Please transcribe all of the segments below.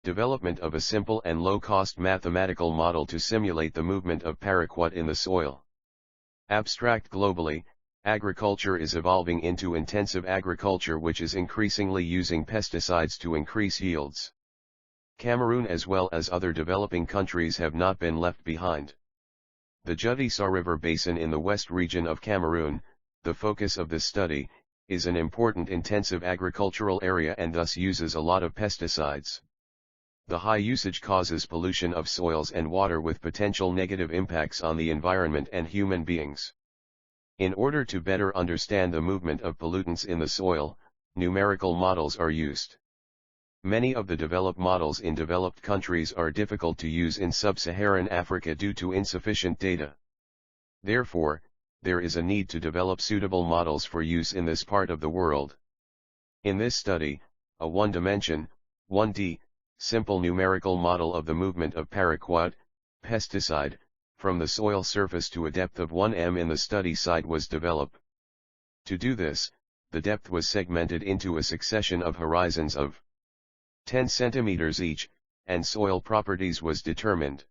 Development of a simple and low-cost mathematical model to simulate the movement of paraquat in the soil. Abstract globally, agriculture is evolving into intensive agriculture, which is increasingly using pesticides to increase yields. Cameroon as well as other developing countries have not been left behind. The Djuttitsa River Basin in the west region of Cameroon, the focus of this study, is an important intensive agricultural area and thus uses a lot of pesticides. The high usage causes pollution of soils and water with potential negative impacts on the environment and human beings. In order to better understand the movement of pollutants in the soil, numerical models are used. Many of the developed models in developed countries are difficult to use in Sub-Saharan Africa due to insufficient data. Therefore, there is a need to develop suitable models for use in this part of the world. In this study, a one-dimension, 1D, simple numerical model of the movement of paraquat, pesticide, from the soil surface to a depth of 1 m in the study site was developed. To do this, the depth was segmented into a succession of horizons of 10 cm each, and soil properties was determined.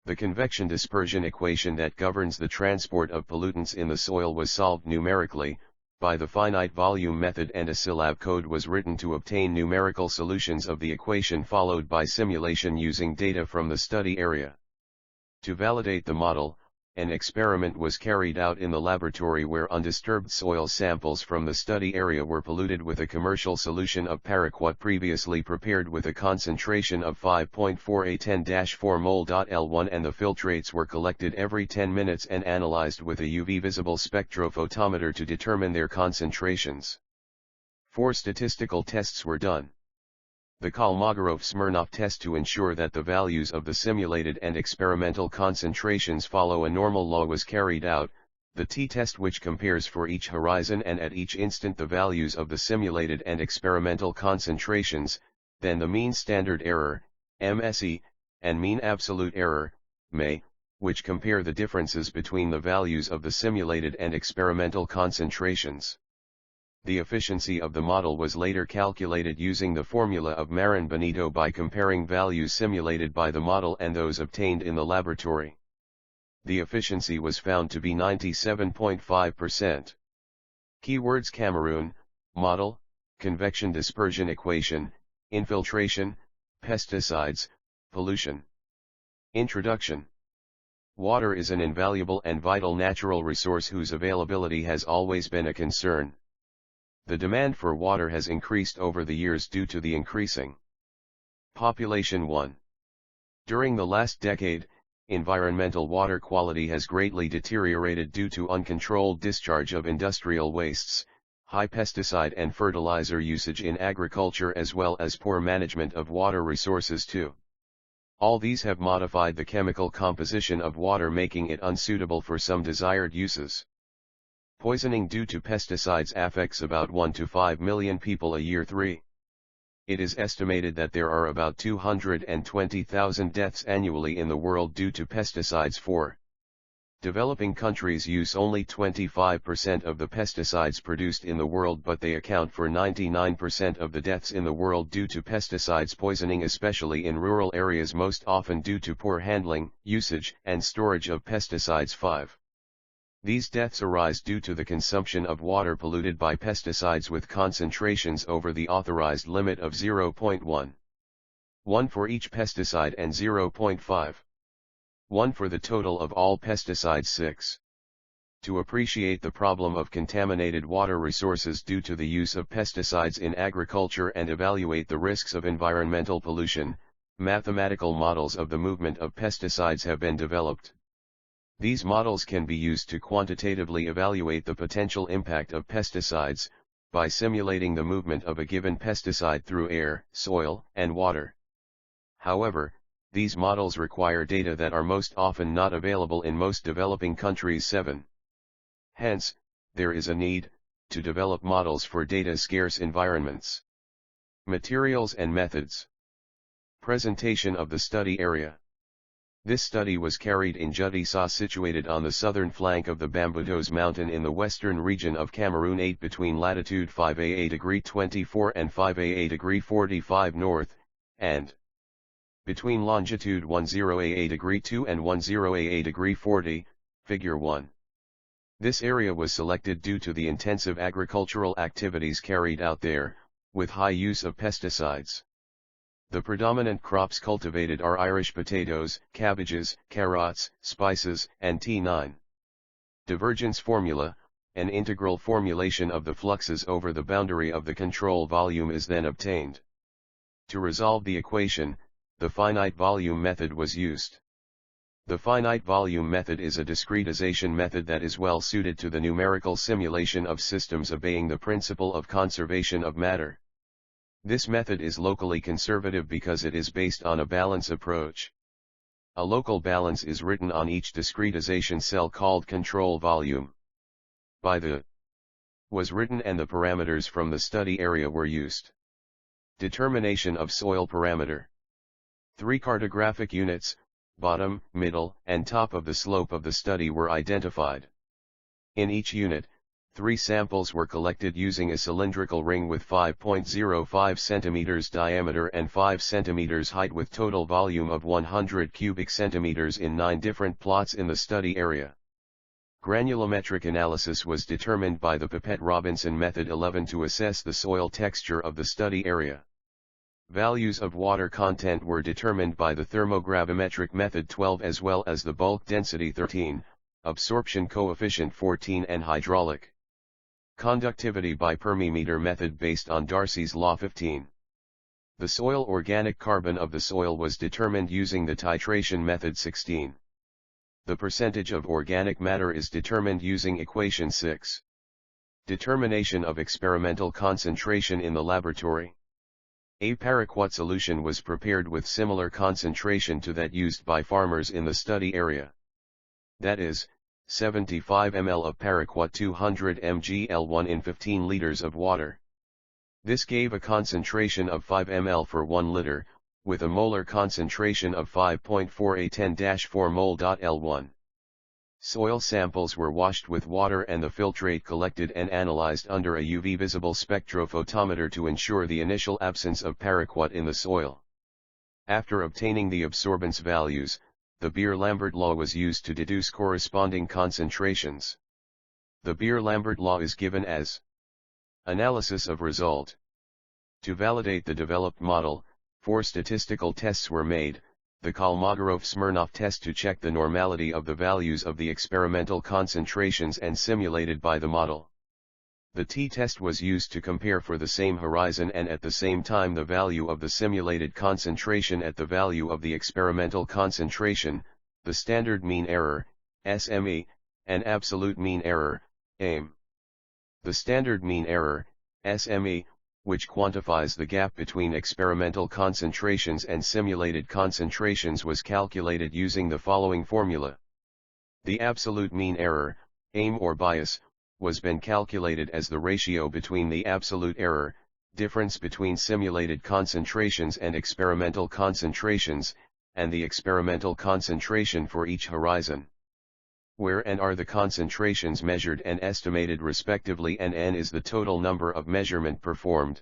The convection dispersion equation that governs the transport of pollutants in the soil was solved numerically, by the finite volume method, and a syllab code was written to obtain numerical solutions of the equation, followed by simulation using data from the study area. To validate the model, an experiment was carried out in the laboratory where undisturbed soil samples from the study area were polluted with a commercial solution of paraquat previously prepared with a concentration of 5.4A10-4 mol.L1, and the filtrates were collected every 10 minutes and analyzed with a UV visible spectrophotometer to determine their concentrations. 4 statistical tests were done. The Kolmogorov-Smirnoff test to ensure that the values of the simulated and experimental concentrations follow a normal law was carried out, the t-test which compares for each horizon and at each instant the values of the simulated and experimental concentrations, then the mean standard error, MSE, and mean absolute error, MA, which compare the differences between the values of the simulated and experimental concentrations. The efficiency of the model was later calculated using the formula of Marin-Benito by comparing values simulated by the model and those obtained in the laboratory. The efficiency was found to be 97.5%. Keywords: Cameroon, model, convection dispersion equation, infiltration, pesticides, pollution. Introduction. Water is an invaluable and vital natural resource whose availability has always been a concern. The demand for water has increased over the years due to the increasing population. 1. During the last decade, environmental water quality has greatly deteriorated due to uncontrolled discharge of industrial wastes, high pesticide and fertilizer usage in agriculture, as well as poor management of water resources too. All these have modified the chemical composition of water, making it unsuitable for some desired uses. Poisoning due to pesticides affects about 1 to 5 million people a year. 3. It is estimated that there are about 220,000 deaths annually in the world due to pesticides. 4. Developing countries use only 25% of the pesticides produced in the world, but they account for 99% of the deaths in the world due to pesticides poisoning, especially in rural areas, most often due to poor handling, usage, and storage of pesticides. 5. These deaths arise due to the consumption of water polluted by pesticides with concentrations over the authorized limit of 0.1. 1 for each pesticide and 0.5. 1 for the total of all pesticides. 6. To appreciate the problem of contaminated water resources due to the use of pesticides in agriculture and evaluate the risks of environmental pollution, mathematical models of the movement of pesticides have been developed. These models can be used to quantitatively evaluate the potential impact of pesticides, by simulating the movement of a given pesticide through air, soil, and water. However, these models require data that are most often not available in most developing countries. 7. Hence, there is a need to develop models for data-scarce environments. Materials and methods. Presentation of the study area. This study was carried in Djuttitsa, situated on the southern flank of the Bambutos mountain in the western region of Cameroon, 8 between latitude 5A degree 24 and 5A degree 45 north, and between longitude 10AA degree 2 and 10AA degree 40, figure 1. This area was selected due to the intensive agricultural activities carried out there, with high use of pesticides. The predominant crops cultivated are Irish potatoes, cabbages, carrots, spices, and T9. Divergence formula, an integral formulation of the fluxes over the boundary of the control volume is then obtained. To resolve the equation, the finite volume method was used. The finite volume method is a discretization method that is well suited to the numerical simulation of systems obeying the principle of conservation of matter. This method is locally conservative because it is based on a balance approach. A local balance is written on each discretization cell called control volume. By the was written and the parameters from the study area were used. Determination of soil parameter. 3 cartographic units, bottom, middle, and top of the slope of the study were identified. In each unit, 3 samples were collected using a cylindrical ring with 5.05 cm diameter and 5 cm height with total volume of 100 cubic centimeters in 9 different plots in the study area. Granulometric analysis was determined by the Pipette-Robinson method 11 to assess the soil texture of the study area. Values of water content were determined by the thermogravimetric method 12 as well as the bulk density 13, absorption coefficient 14 and hydraulic conductivity by permemeter method based on Darcy's law 15. The soil organic carbon of the soil was determined using the titration method 16. The percentage of organic matter is determined using equation 6. Determination of experimental concentration in the laboratory. A Paraquat solution was prepared with similar concentration to that used by farmers in the study area. That is, 75 ml of Paraquat 200 mg/L1 in 15 liters of water. This gave a concentration of 5 ml for 1 liter, with a molar concentration of 5.4 A10-4 mol.L1. Soil samples were washed with water and the filtrate collected and analyzed under a UV visible spectrophotometer to ensure the initial absence of paraquat in the soil. After obtaining the absorbance values, the Beer-Lambert law was used to deduce corresponding concentrations. The Beer-Lambert law is given as analysis of result. To validate the developed model, 4 statistical tests were made, the Kolmogorov-Smirnoff test to check the normality of the values of the experimental concentrations and simulated by the model. The t-test was used to compare for the same horizon and at the same time the value of the simulated concentration at the value of the experimental concentration, the standard mean error, SME, and absolute mean error, AIM. The standard mean error, SME, which quantifies the gap between experimental concentrations and simulated concentrations was calculated using the following formula. The absolute mean error, AIM or bias, was been calculated as the ratio between the absolute error, difference between simulated concentrations and experimental concentrations, and the experimental concentration for each horizon. Where n are the concentrations measured and estimated respectively and n is the total number of measurement performed.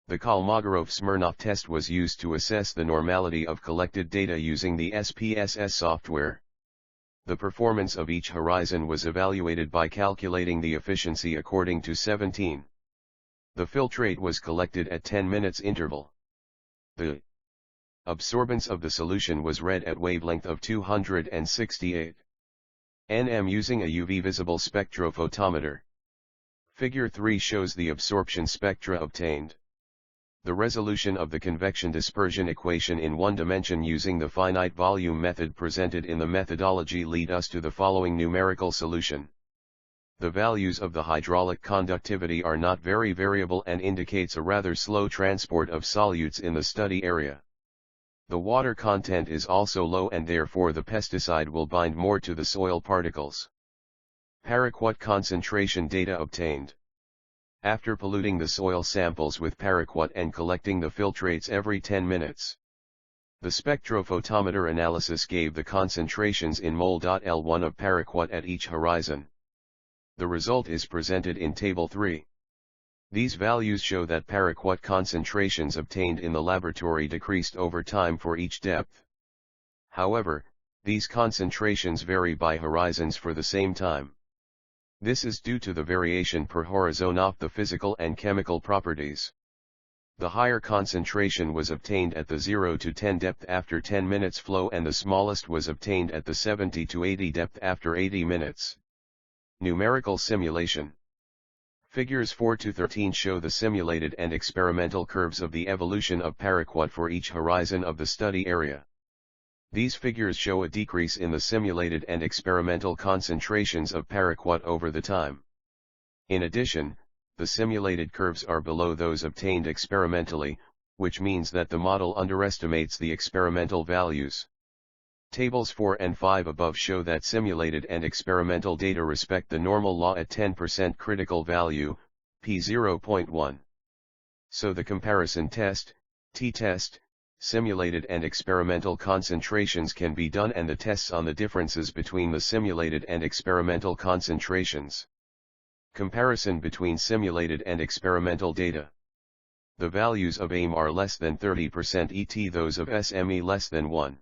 The Kolmogorov-Smirnoff test was used to assess the normality of collected data using the SPSS software. The performance of each horizon was evaluated by calculating the efficiency according to 17. The filtrate was collected at 10 minutes interval. The absorbance of the solution was read at wavelength of 268 nm using a UV visible spectrophotometer. Figure 3 shows the absorption spectra obtained. The resolution of the convection dispersion equation in one dimension using the finite volume method presented in the methodology lead us to the following numerical solution. The values of the hydraulic conductivity are not very variable and indicates a rather slow transport of solutes in the study area. The water content is also low and therefore the pesticide will bind more to the soil particles. Paraquat concentration data obtained. After polluting the soil samples with paraquat and collecting the filtrates every 10 minutes. The spectrophotometer analysis gave the concentrations in mol.L1 of paraquat at each horizon. The result is presented in Table 3. These values show that paraquat concentrations obtained in the laboratory decreased over time for each depth. However, these concentrations vary by horizons for the same time. This is due to the variation per horizon of the physical and chemical properties. The higher concentration was obtained at the 0 to 10 depth after 10 minutes flow, and the smallest was obtained at the 70 to 80 depth after 80 minutes. Numerical simulation. Figures 4 to 13 show the simulated and experimental curves of the evolution of paraquat for each horizon of the study area. These figures show a decrease in the simulated and experimental concentrations of paraquat over the time. In addition, the simulated curves are below those obtained experimentally, which means that the model underestimates the experimental values. Tables 4 and 5 above show that simulated and experimental data respect the normal law at 10% critical value, p0.1. So the comparison test, t-test, simulated and experimental concentrations can be done, and the tests on the differences between the simulated and experimental concentrations. Comparison between simulated and experimental data. The values of AIM are less than 30%, et those of SME less than 1.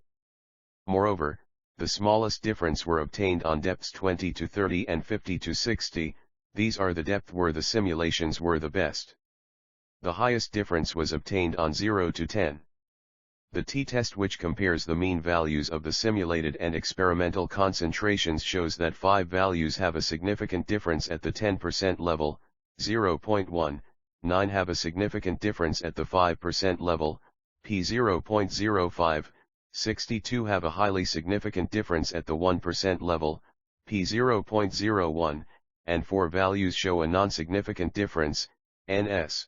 Moreover, the smallest difference were obtained on depths 20 to 30 and 50 to 60, these are the depth where the simulations were the best. The highest difference was obtained on 0 to 10. The t-test, which compares the mean values of the simulated and experimental concentrations, shows that 5 values have a significant difference at the 10% level, 0.1, 9 have a significant difference at the 5% level, p0.05, 62 have a highly significant difference at the 1% level, p0.01, and 4 values show a non-significant difference, ns.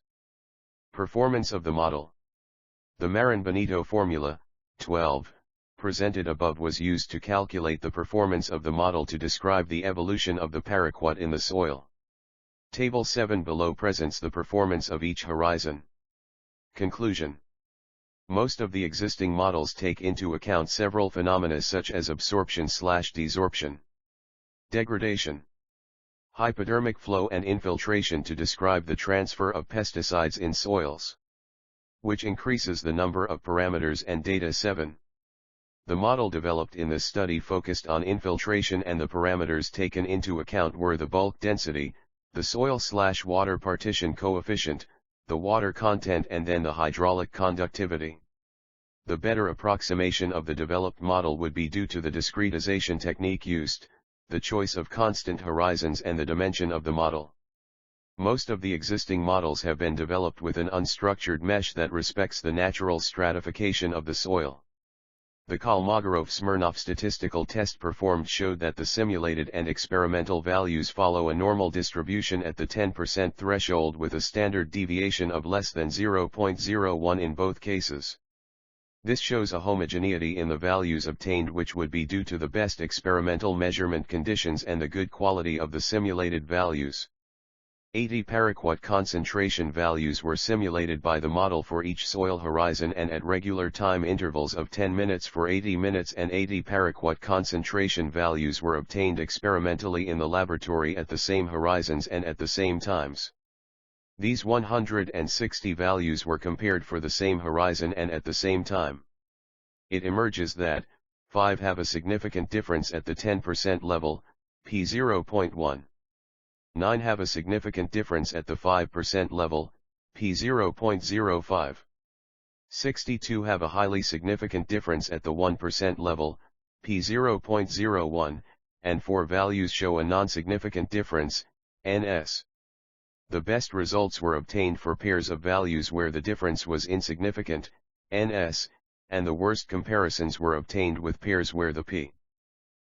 Performance of the model. The Marin-Benito formula, 12, presented above was used to calculate the performance of the model to describe the evolution of the paraquat in the soil. Table 7 below presents the performance of each horizon. Conclusion. Most of the existing models take into account several phenomena such as absorption/desorption, degradation, hypodermic flow and infiltration to describe the transfer of pesticides in soils, which increases the number of parameters and data. 7. The model developed in this study focused on infiltration, and the parameters taken into account were the bulk density, the soil/water partition coefficient, the water content, and then the hydraulic conductivity. The better approximation of the developed model would be due to the discretization technique used, the choice of constant horizons, and the dimension of the model. Most of the existing models have been developed with an unstructured mesh that respects the natural stratification of the soil. The Kolmogorov-Smirnoff statistical test performed showed that the simulated and experimental values follow a normal distribution at the 10% threshold, with a standard deviation of less than 0.01 in both cases. This shows a homogeneity in the values obtained, which would be due to the best experimental measurement conditions and the good quality of the simulated values. 80 paraquat concentration values were simulated by the model for each soil horizon and at regular time intervals of 10 minutes for 80 minutes, and 80 paraquat concentration values were obtained experimentally in the laboratory at the same horizons and at the same times. These 160 values were compared for the same horizon and at the same time. It emerges that 5 have a significant difference at the 10% level, p0.1. 9 have a significant difference at the 5% level, p0.05. 62 have a highly significant difference at the 1% level, p0.01, and 4 values show a non-significant difference, ns. The best results were obtained for pairs of values where the difference was insignificant, ns, and the worst comparisons were obtained with pairs where the p.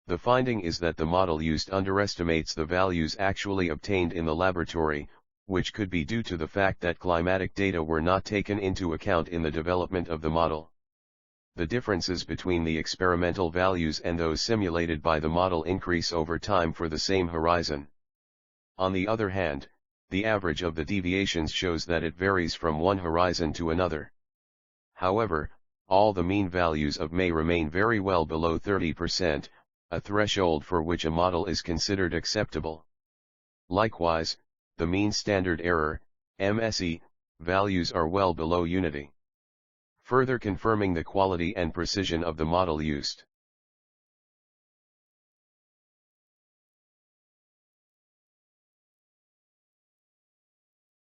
The finding is that the model used underestimates the values actually obtained in the laboratory, which could be due to the fact that climatic data were not taken into account in the development of the model. The differences between the experimental values and those simulated by the model increase over time for the same horizon. On the other hand, the average of the deviations shows that it varies from one horizon to another. However, all the mean values of may remain very well below 30%, a threshold for which a model is considered acceptable. Likewise, the mean standard error, MSE, values are well below unity. Further confirming the quality and precision of the model used.